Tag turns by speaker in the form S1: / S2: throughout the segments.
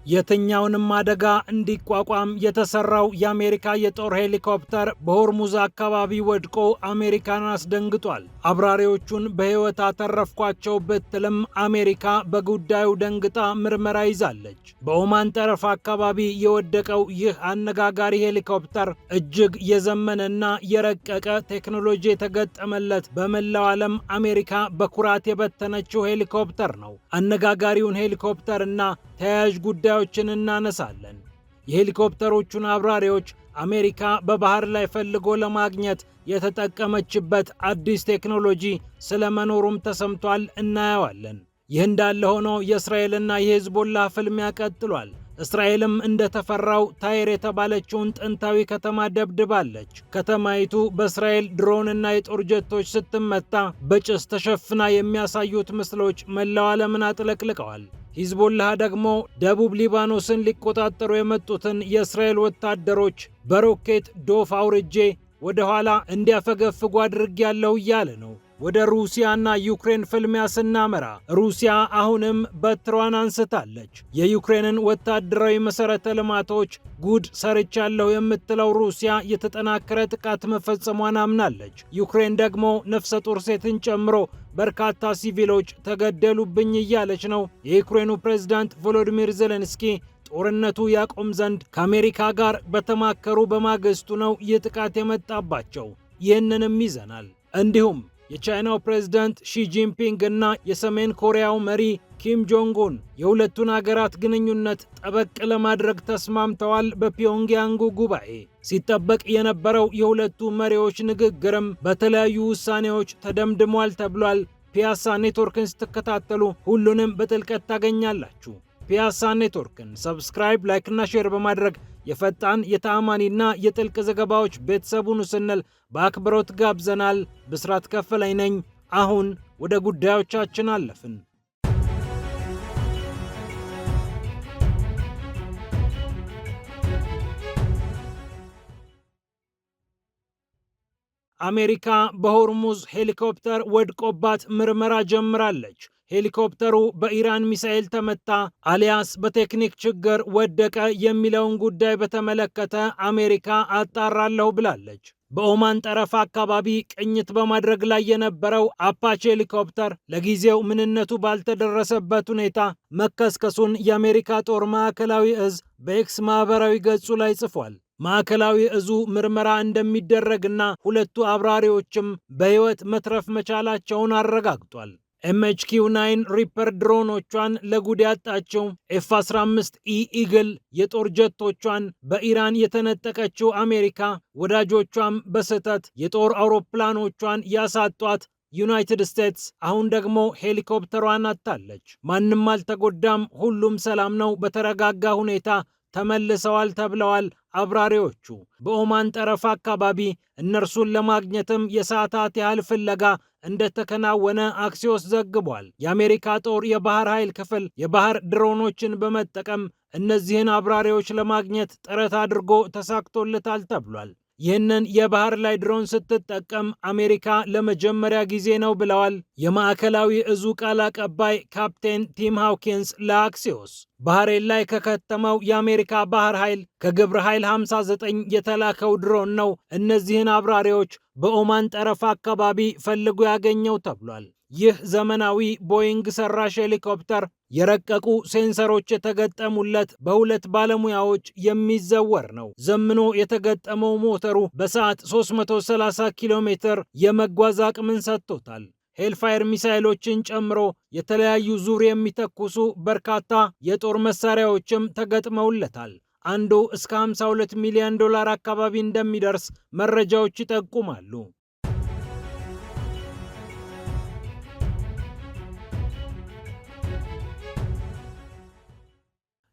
S1: የትኛውንም አደጋ እንዲቋቋም የተሰራው የአሜሪካ የጦር ሄሊኮፕተር በሆርሙዝ አካባቢ ወድቆ አሜሪካን አስደንግጧል። አብራሪዎቹን በሕይወት አተረፍኳቸው ብትልም አሜሪካ በጉዳዩ ደንግጣ ምርመራ ይዛለች። በኦማን ጠረፍ አካባቢ የወደቀው ይህ አነጋጋሪ ሄሊኮፕተር እጅግ የዘመነና የረቀቀ ቴክኖሎጂ የተገጠመለት በመላው ዓለም አሜሪካ በኩራት የበተነችው ሄሊኮፕተር ነው። አነጋጋሪውን ሄሊኮፕተርና ተያያዥ ጉዳዮችን እናነሳለን። የሄሊኮፕተሮቹን አብራሪዎች አሜሪካ በባህር ላይ ፈልጎ ለማግኘት የተጠቀመችበት አዲስ ቴክኖሎጂ ስለመኖሩም ተሰምቷል፣ እናየዋለን። ይህ እንዳለ ሆኖ የእስራኤልና የሂዝቦላህ ፍልሚያ ቀጥሏል። እስራኤልም እንደተፈራው ታይር የተባለችውን ጥንታዊ ከተማ ደብድባለች። ከተማይቱ በእስራኤል ድሮንና የጦር ጀቶች ስትመታ በጭስ ተሸፍና የሚያሳዩት ምስሎች መላው ዓለምን አጥለቅልቀዋል። ሂዝቦላህ ደግሞ ደቡብ ሊባኖስን ሊቆጣጠሩ የመጡትን የእስራኤል ወታደሮች በሮኬት ዶፍ አውርጄ ወደ ኋላ እንዲያፈገፍጉ አድርጌያለሁ እያለ ነው። ወደ ሩሲያና ዩክሬን ፍልሚያ ስናመራ ሩሲያ አሁንም በትሯን አንስታለች። የዩክሬንን ወታደራዊ መሠረተ ልማቶች ጉድ ሰርቻለሁ የምትለው ሩሲያ የተጠናከረ ጥቃት መፈጸሟን አምናለች። ዩክሬን ደግሞ ነፍሰ ጡር ሴትን ጨምሮ በርካታ ሲቪሎች ተገደሉብኝ እያለች ነው። የዩክሬኑ ፕሬዝዳንት ቮሎዲሚር ዜሌንስኪ ጦርነቱ ያቆም ዘንድ ከአሜሪካ ጋር በተማከሩ በማግስቱ ነው ይህ ጥቃት የመጣባቸው። ይህንንም ይዘናል። እንዲሁም የቻይናው ፕሬዝዳንት ሺጂንፒንግ እና የሰሜን ኮሪያው መሪ ኪም ጆንግ ኡን የሁለቱን አገራት ግንኙነት ጠበቅ ለማድረግ ተስማምተዋል። በፒዮንግያንጉ ጉባኤ ሲጠበቅ የነበረው የሁለቱ መሪዎች ንግግርም በተለያዩ ውሳኔዎች ተደምድሟል ተብሏል። ፒያሳ ኔትወርክን ስትከታተሉ ሁሉንም በጥልቀት ታገኛላችሁ። ፒያሳ ኔትወርክን ሰብስክራይብ፣ ላይክ እና ሼር በማድረግ የፈጣን የተአማኒና የጥልቅ ዘገባዎች ቤተሰቡን ስንል በአክብሮት ጋብዘናል። ብስራት ከፈለኝ ነኝ። አሁን ወደ ጉዳዮቻችን አለፍን። አሜሪካ በሆርሙዝ ሄሊኮፕተር ወድቆባት ምርመራ ጀምራለች። ሄሊኮፕተሩ በኢራን ሚሳኤል ተመታ አሊያስ በቴክኒክ ችግር ወደቀ የሚለውን ጉዳይ በተመለከተ አሜሪካ አጣራለሁ ብላለች። በኦማን ጠረፍ አካባቢ ቅኝት በማድረግ ላይ የነበረው አፓች ሄሊኮፕተር ለጊዜው ምንነቱ ባልተደረሰበት ሁኔታ መከስከሱን የአሜሪካ ጦር ማዕከላዊ እዝ በኤክስ ማህበራዊ ገጹ ላይ ጽፏል። ማዕከላዊ እዙ ምርመራ እንደሚደረግና ሁለቱ አብራሪዎችም በሕይወት መትረፍ መቻላቸውን አረጋግጧል። MHQ-9 ሪፐር ድሮኖቿን ለጉድ ያጣችው F-15E ኢግል የጦር ጀቶቿን በኢራን የተነጠቀችው አሜሪካ ወዳጆቿም በስህተት የጦር አውሮፕላኖቿን ያሳጧት ዩናይትድ ስቴትስ አሁን ደግሞ ሄሊኮፕተሯን አጥታለች። ማንም አልተጎዳም፣ ሁሉም ሰላም ነው፣ በተረጋጋ ሁኔታ ተመልሰዋል ተብለዋል አብራሪዎቹ። በኦማን ጠረፍ አካባቢ እነርሱን ለማግኘትም የሰዓታት ያህል ፍለጋ እንደተከናወነ አክሲዮስ ዘግቧል። የአሜሪካ ጦር የባህር ኃይል ክፍል የባህር ድሮኖችን በመጠቀም እነዚህን አብራሪዎች ለማግኘት ጥረት አድርጎ ተሳክቶለታል ተብሏል። ይህንን የባህር ላይ ድሮን ስትጠቀም አሜሪካ ለመጀመሪያ ጊዜ ነው ብለዋል የማዕከላዊ እዙ ቃል አቀባይ ካፕቴን ቲም ሃውኪንስ ለአክሲዮስ። ባህሬን ላይ ከከተመው የአሜሪካ ባህር ኃይል ከግብረ ኃይል 59 የተላከው ድሮን ነው እነዚህን አብራሪዎች በኦማን ጠረፍ አካባቢ ፈልጎ ያገኘው ተብሏል። ይህ ዘመናዊ ቦይንግ ሰራሽ ሄሊኮፕተር የረቀቁ ሴንሰሮች የተገጠሙለት በሁለት ባለሙያዎች የሚዘወር ነው። ዘምኖ የተገጠመው ሞተሩ በሰዓት 330 ኪሎ ሜትር የመጓዝ አቅምን ሰጥቶታል። ሄልፋየር ሚሳይሎችን ጨምሮ የተለያዩ ዙር የሚተኩሱ በርካታ የጦር መሳሪያዎችም ተገጥመውለታል። አንዱ እስከ $52 ሚሊዮን አካባቢ እንደሚደርስ መረጃዎች ይጠቁማሉ።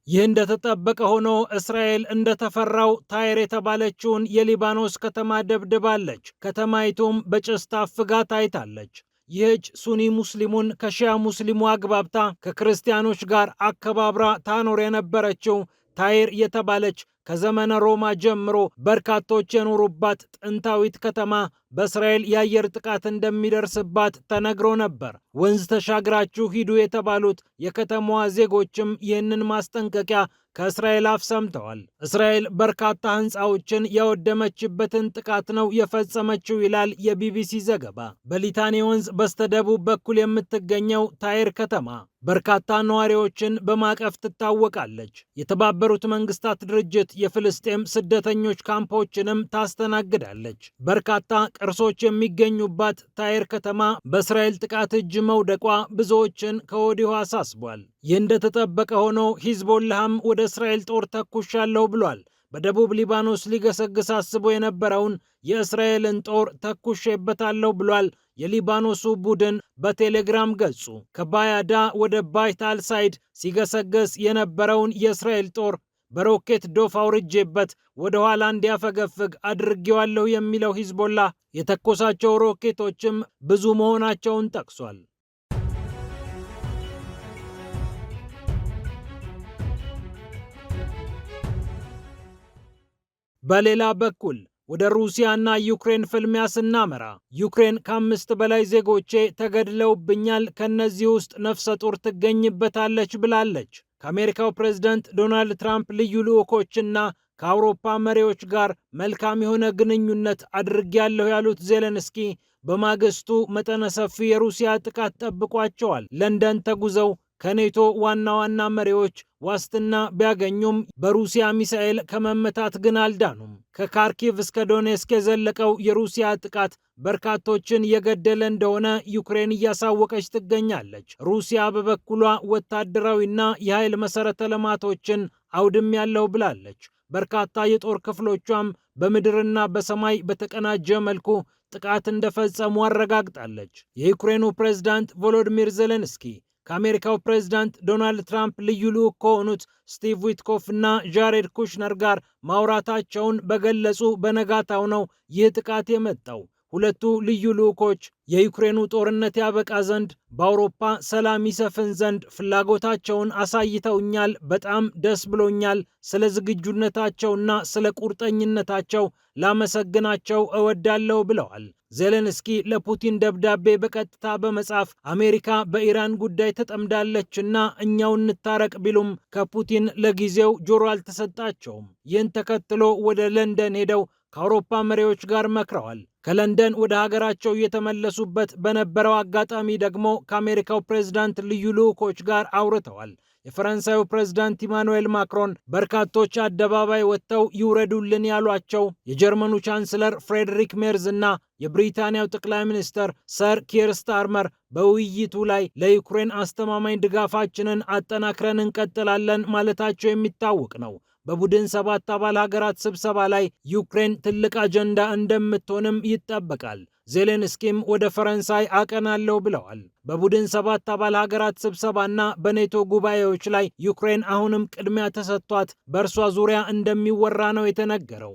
S1: ይህ እንደተጠበቀ ሆኖ እስራኤል እንደተፈራው ታይር የተባለችውን የሊባኖስ ከተማ ደብድባለች። ከተማይቱም በጭስ ታፍጋ ታይታለች። ይህች ሱኒ ሙስሊሙን ከሺያ ሙስሊሙ አግባብታ ከክርስቲያኖች ጋር አከባብራ ታኖር የነበረችው ታይር የተባለች ከዘመነ ሮማ ጀምሮ በርካቶች የኖሩባት ጥንታዊት ከተማ በእስራኤል የአየር ጥቃት እንደሚደርስባት ተነግሮ ነበር። ወንዝ ተሻግራችሁ ሂዱ የተባሉት የከተማዋ ዜጎችም ይህንን ማስጠንቀቂያ ከእስራኤል አፍ ሰምተዋል። እስራኤል በርካታ ሕንፃዎችን ያወደመችበትን ጥቃት ነው የፈጸመችው ይላል የቢቢሲ ዘገባ። በሊታኒ ወንዝ በስተደቡብ በኩል የምትገኘው ታይር ከተማ በርካታ ነዋሪዎችን በማቀፍ ትታወቃለች። የተባበሩት መንግስታት ድርጅት የፍልስጤም ስደተኞች ካምፖችንም ታስተናግዳለች። በርካታ ቅርሶች የሚገኙባት ታይር ከተማ በእስራኤል ጥቃት እጅ መውደቋ ብዙዎችን ከወዲሁ አሳስቧል። ይህ እንደተጠበቀ ሆኖ ሂዝቦላህም ወደ እስራኤል ጦር ተኩሻለሁ ብሏል። በደቡብ ሊባኖስ ሊገሰግስ አስቦ የነበረውን የእስራኤልን ጦር ተኩሼበታለሁ ብሏል። የሊባኖሱ ቡድን በቴሌግራም ገጹ ከባያዳ ወደ ባይት አልሳይድ ሲገሰገስ የነበረውን የእስራኤል ጦር በሮኬት ዶፍ አውርጄበት ወደ ኋላ እንዲያፈገፍግ አድርጌዋለሁ የሚለው ሂዝቦላ የተኮሳቸው ሮኬቶችም ብዙ መሆናቸውን ጠቅሷል። በሌላ በኩል ወደ ሩሲያና ዩክሬን ፍልሚያ ስናመራ ዩክሬን ከ5 በላይ ዜጎቼ ተገድለውብኛል፣ ከነዚህ ውስጥ ነፍሰ ጡር ትገኝበታለች ብላለች። ከአሜሪካው ፕሬዝዳንት ዶናልድ ትራምፕ ልዩ ልዑኮችና ከአውሮፓ መሪዎች ጋር መልካም የሆነ ግንኙነት አድርጌያለሁ ያሉት ዜሌንስኪ በማግስቱ መጠነ ሰፊ የሩሲያ ጥቃት ጠብቋቸዋል። ለንደን ተጉዘው ከኔቶ ዋና ዋና መሪዎች ዋስትና ቢያገኙም በሩሲያ ሚሳኤል ከመመታት ግን አልዳኑም። ከካርኪቭ እስከ ዶኔስክ የዘለቀው የሩሲያ ጥቃት በርካቶችን የገደለ እንደሆነ ዩክሬን እያሳወቀች ትገኛለች። ሩሲያ በበኩሏ ወታደራዊና የኃይል መሰረተ ልማቶችን አውድሜያለሁ ብላለች። በርካታ የጦር ክፍሎቿም በምድርና በሰማይ በተቀናጀ መልኩ ጥቃት እንደፈጸሙ አረጋግጣለች። የዩክሬኑ ፕሬዝዳንት ቮሎዲሚር ዜሌንስኪ ከአሜሪካው ፕሬዝዳንት ዶናልድ ትራምፕ ልዩ ልዑክ ከሆኑት ስቲቭ ዊትኮፍ እና ጃሬድ ኩሽነር ጋር ማውራታቸውን በገለጹ በነጋታው ነው ይህ ጥቃት የመጣው። ሁለቱ ልዩ ልዑኮች የዩክሬኑ ጦርነት ያበቃ ዘንድ በአውሮፓ ሰላም ይሰፍን ዘንድ ፍላጎታቸውን አሳይተውኛል። በጣም ደስ ብሎኛል። ስለ ዝግጁነታቸውና ስለ ቁርጠኝነታቸው ላመሰግናቸው እወዳለሁ ብለዋል። ዜሌንስኪ ለፑቲን ደብዳቤ በቀጥታ በመጻፍ አሜሪካ በኢራን ጉዳይ ተጠምዳለችና እኛው እንታረቅ ቢሉም ከፑቲን ለጊዜው ጆሮ አልተሰጣቸውም። ይህን ተከትሎ ወደ ለንደን ሄደው ከአውሮፓ መሪዎች ጋር መክረዋል። ከለንደን ወደ ሀገራቸው እየተመለሱበት በነበረው አጋጣሚ ደግሞ ከአሜሪካው ፕሬዝዳንት ልዩ ልዑኮች ጋር አውርተዋል። የፈረንሳዩ ፕሬዝዳንት ኢማኑኤል ማክሮን በርካቶች አደባባይ ወጥተው ይውረዱልን ያሏቸው የጀርመኑ ቻንስለር ፍሬድሪክ ሜርዝ እና የብሪታንያው ጠቅላይ ሚኒስትር ሰር ኪር ስታርመር በውይይቱ ላይ ለዩክሬን አስተማማኝ ድጋፋችንን አጠናክረን እንቀጥላለን ማለታቸው የሚታወቅ ነው። በቡድን 7 አባል ሀገራት ስብሰባ ላይ ዩክሬን ትልቅ አጀንዳ እንደምትሆንም ይጠበቃል። ዜሌንስኪም ወደ ፈረንሳይ አቀናለሁ ብለዋል። በቡድን 7 አባል ሀገራት ስብሰባና በኔቶ ጉባኤዎች ላይ ዩክሬን አሁንም ቅድሚያ ተሰጥቷት በእርሷ ዙሪያ እንደሚወራ ነው የተነገረው።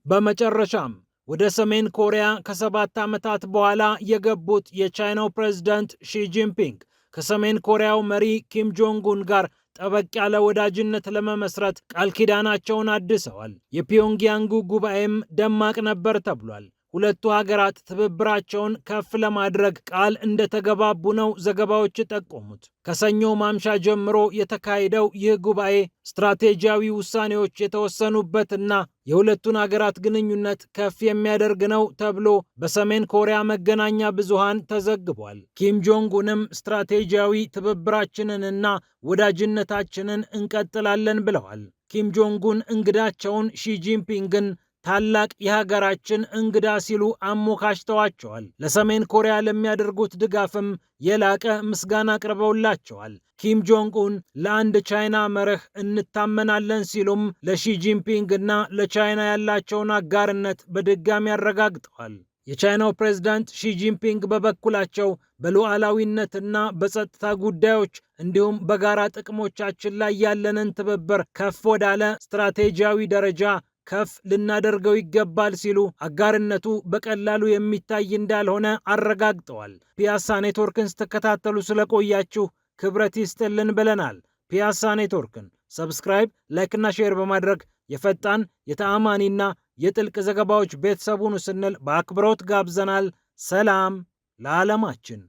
S1: በመጨረሻም ወደ ሰሜን ኮሪያ ከ7 ዓመታት በኋላ የገቡት የቻይናው ፕሬዝዳንት ሺጂንፒንግ ከሰሜን ኮሪያው መሪ ኪም ጆንግ ኡን ጋር ጠበቅ ያለ ወዳጅነት ለመመስረት ቃል ኪዳናቸውን አድሰዋል። የፒዮንግያንጉ ጉባኤም ደማቅ ነበር ተብሏል። ሁለቱ ሀገራት ትብብራቸውን ከፍ ለማድረግ ቃል እንደተገባቡ ነው ዘገባዎች ጠቆሙት። ከሰኞ ማምሻ ጀምሮ የተካሄደው ይህ ጉባኤ ስትራቴጂያዊ ውሳኔዎች የተወሰኑበትና የሁለቱን ሀገራት ግንኙነት ከፍ የሚያደርግ ነው ተብሎ በሰሜን ኮሪያ መገናኛ ብዙሃን ተዘግቧል። ኪም ጆንግ ኡንም ስትራቴጂያዊ ትብብራችንንና ወዳጅነታችንን እንቀጥላለን ብለዋል። ኪም ጆንግ ኡን እንግዳቸውን ሺጂንፒንግን ታላቅ የሀገራችን እንግዳ ሲሉ አሞካሽተዋቸዋል። ለሰሜን ኮሪያ ለሚያደርጉት ድጋፍም የላቀ ምስጋና አቅርበውላቸዋል። ኪም ጆንግ ኡን ለአንድ ቻይና መርህ እንታመናለን ሲሉም ለሺጂንፒንግ እና ለቻይና ያላቸውን አጋርነት በድጋሚ አረጋግጠዋል። የቻይናው ፕሬዝዳንት ሺጂንፒንግ በበኩላቸው በሉዓላዊነትና በጸጥታ ጉዳዮች እንዲሁም በጋራ ጥቅሞቻችን ላይ ያለንን ትብብር ከፍ ወዳለ ስትራቴጂያዊ ደረጃ ከፍ ልናደርገው ይገባል ሲሉ አጋርነቱ በቀላሉ የሚታይ እንዳልሆነ አረጋግጠዋል። ፒያሳ ኔትወርክን ስትከታተሉ ስለቆያችሁ ክብረት ይስጥልን ብለናል። ፒያሳ ኔትወርክን ሰብስክራይብ፣ ላይክና ሼር በማድረግ የፈጣን የተአማኒና የጥልቅ ዘገባዎች ቤተሰቡን ስንል በአክብሮት ጋብዘናል። ሰላም ለዓለማችን።